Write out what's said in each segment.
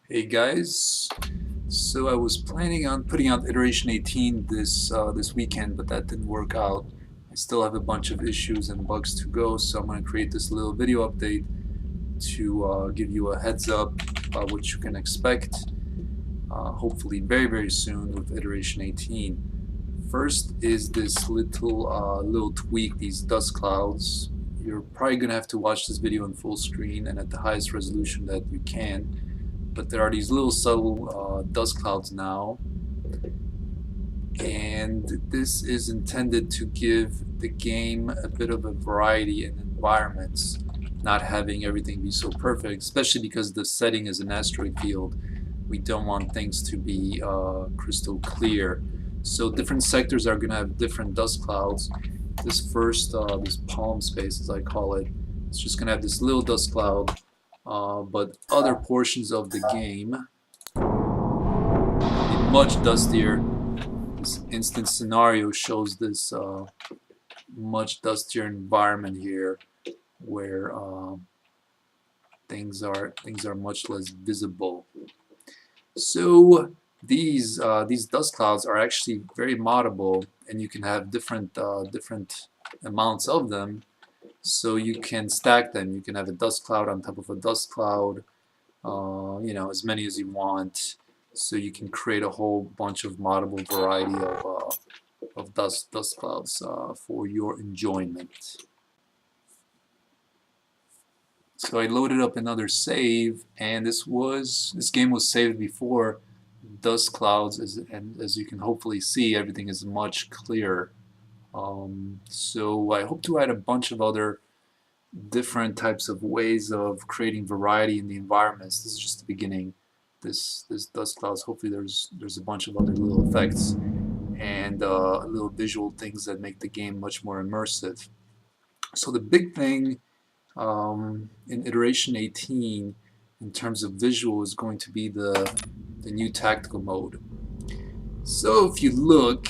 Hey guys, so I was planning on putting out iteration 18 this weekend, but that didn't work out. I still have a bunch of issues and bugs to go, so I'm going to create this little video update to give you a heads up about what you can expect, hopefully very soon with iteration 18. First is this little tweak, these dust clouds. You're probably going to have to watch this video in full screen and at the highest resolution that you can. But there are these little subtle dust clouds now, and this is intended to give the game a bit of a variety in environments, not having everything be so perfect, especially because the setting is an asteroid field. We don't want things to be crystal clear. So different sectors are going to have different dust clouds. This first, this palm space as I call it, it's just going to have this little dust cloud. But other portions of the game be much dustier. This instant scenario shows this much dustier environment here, where things are much less visible. So these dust clouds are actually very moddable, and you can have different amounts of them. So you can stack them. You can have a dust cloud on top of a dust cloud, as many as you want. So you can create a whole bunch of moddable variety of dust clouds for your enjoyment. So I loaded up another save, and this game was saved before dust clouds, and as you can hopefully see, everything is much clearer. So I hope to add a bunch of other different types of ways of creating variety in the environments. This is just the beginning. This dust clouds. Hopefully there's a bunch of other little effects and little visual things that make the game much more immersive. So the big thing in iteration 18 in terms of visual is going to be the new tactical mode. So if you look,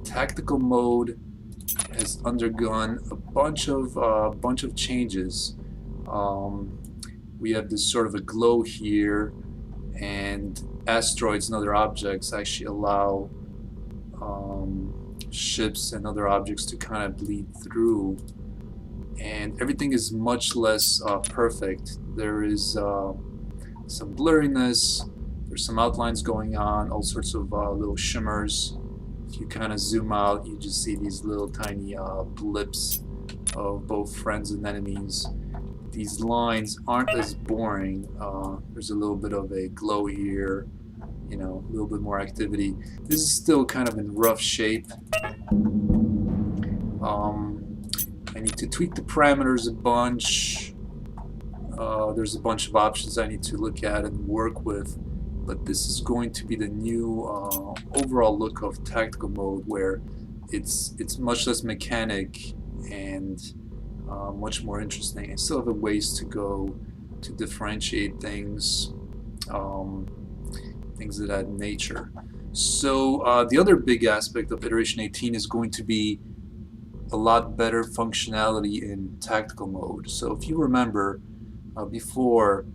tactical mode has undergone a bunch of changes. We have this sort of a glow here, and asteroids and other objects actually allow ships and other objects to kind of bleed through, and everything is much less perfect. There is some blurriness, there's some outlines going on, all sorts of little shimmers. If you kind of zoom out, you just see these little tiny blips of both friends and enemies. These lines aren't as boring. There's a little bit of a glow here, a little bit more activity. This is still kind of in rough shape. I need to tweak the parameters a bunch. There's a bunch of options I need to look at and work with. But this is going to be the new overall look of tactical mode, where it's much less mechanic and much more interesting. I still have a ways to go to differentiate things, things of that nature. So the other big aspect of iteration 18 is going to be a lot better functionality in tactical mode. So if you remember, before,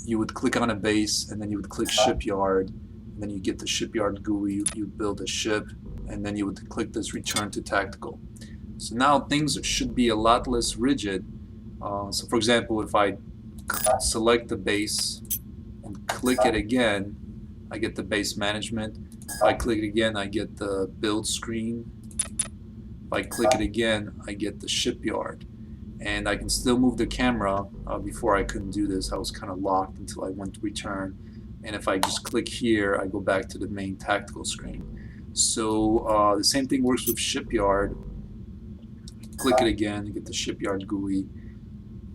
you would click on a base, and then you would click shipyard, and then you get the shipyard GUI, you build a ship, and then you would click this return to tactical. So now things should be a lot less rigid. So for example, if I select the base and click it again, I get the base management. If I click it again, I get the build screen. If I click it again, I get the shipyard. And I can still move the camera. Before I couldn't do this. I was kind of locked until I went to return. And if I just click here, I go back to the main tactical screen. So the same thing works with shipyard. Click it again, you get the shipyard GUI.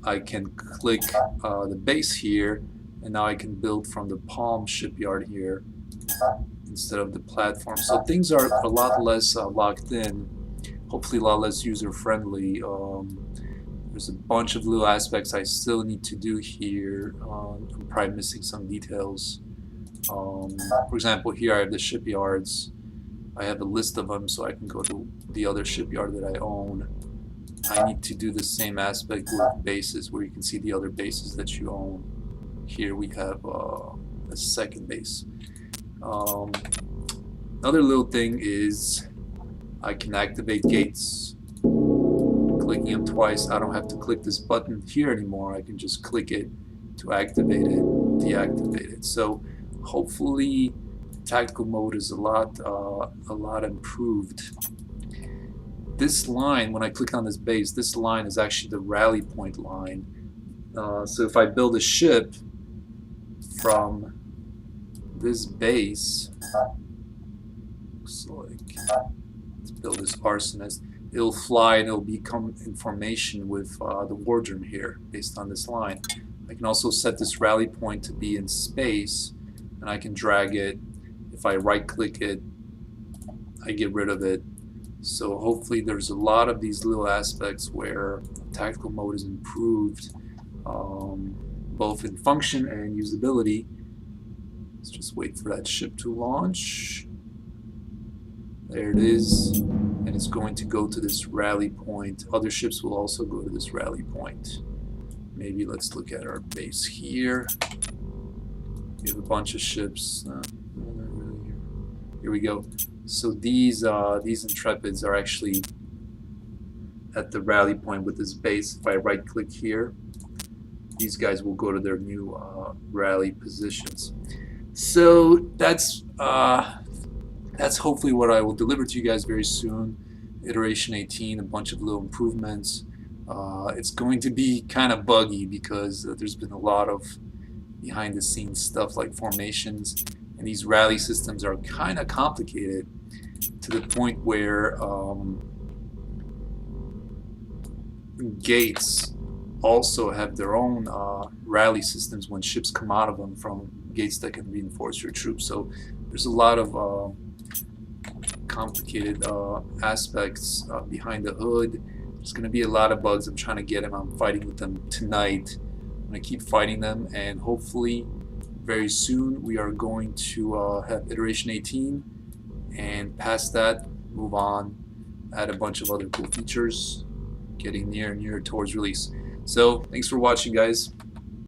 I can click the base here, and now I can build from the Palm shipyard here instead of the platform. So things are a lot less locked in, hopefully a lot less user-friendly. There's a bunch of little aspects I still need to do here. I'm probably missing some details. For example, here I have the shipyards. I have a list of them, so I can go to the other shipyard that I own. I need to do the same aspect with bases, where you can see the other bases that you own. Here we have a second base. Another little thing is I can activate gates. Clicking them twice, I don't have to click this button here anymore. I can just click it to activate it, deactivate it. So hopefully tactical mode is a lot improved. This line, when I click on this base, this line is actually the rally point line. So if I build a ship from this base, looks like, let's build this arsonist, it'll fly and it'll become in formation with the wardroom here based on this line. I can also set this rally point to be in space, and I can drag it. If I right click it, I get rid of it. So hopefully there's a lot of these little aspects where tactical mode is improved, both in function and usability. Let's just wait for that ship to launch. There it is, and it's going to go to this rally point. Other ships will also go to this rally point. Maybe let's look at our base here. We have a bunch of ships. Here we go. So these Intrepids are actually at the rally point with this base. If I right click here, these guys will go to their new rally positions. So that's hopefully what I will deliver to you guys very soon. Iteration 18, a bunch of little improvements. It's going to be kind of buggy because there's been a lot of behind the scenes stuff like formations, and these rally systems are kind of complicated to the point where gates also have their own rally systems when ships come out of them from gates that can reinforce your troops. So there's a lot of complicated aspects behind the hood. There's going to be a lot of bugs. I'm trying to get them. I'm fighting with them tonight. I'm going to keep fighting them, and hopefully very soon we are going to have iteration 18, and past that move on, add a bunch of other cool features, getting near and near towards release. So thanks for watching, guys.